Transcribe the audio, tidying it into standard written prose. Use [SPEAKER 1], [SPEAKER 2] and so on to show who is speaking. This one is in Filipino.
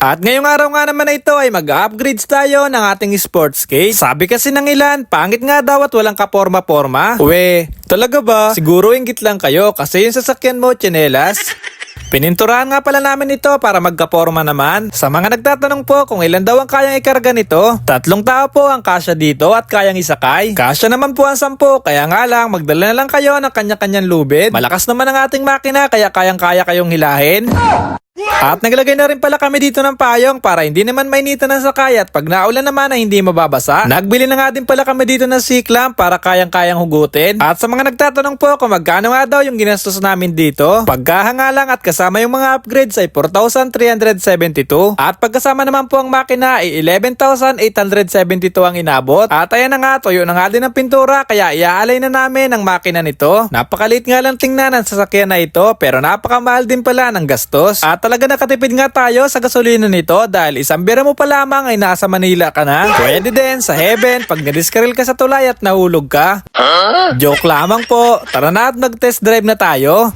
[SPEAKER 1] At ngayong araw nga naman na ito ay mag-upgrades tayo ng ating sports case. Sabi kasi ng ilan, pangit nga daw at walang kaporma-porma. Uwe, talaga ba? Siguro inggit lang kayo kasi yung sasakyan mo, tsinelas. Pininturahan nga pala namin ito para magkaporma naman. Sa mga nagtatanong po kung ilan daw ang kayang ikarga nito, 3 tao po ang kasya dito at kayang isakay. Kasya naman po ang 10, kaya nga lang magdala na lang kayo ng kanya-kanyang lubid. Malakas naman ang ating makina kaya kayang-kaya kayong hilahin. At naglagay na rin pala kami dito ng payong para hindi naman mainitan ng sakay at pag naulan naman ay hindi mababasa. Nagbili na nga din pala kami dito ng siklam para kayang-kayang hugutin. At sa mga nagtatanong po kung magkano nga daw yung ginastos namin dito, pagkahanga lang at kasama yung mga upgrades ay 4,372. At pagkasama naman po ang makina ay 11,872 ang inabot. At ayan na nga, tuyo na nga din ang pintura kaya iaalay na namin ang makina nito. Napakaliit nga lang tingnan ang sasakyan na ito pero napakamahal din pala ng gastos. At talaga nakatipid nga tayo sa gasolina nito dahil isang bira mo pa lamang ay nasa Manila ka na. Pwede din sa Heaven pag nadiskaril ka sa tulay at nahulog ka. Joke lamang po. Tara na at mag-test drive na tayo.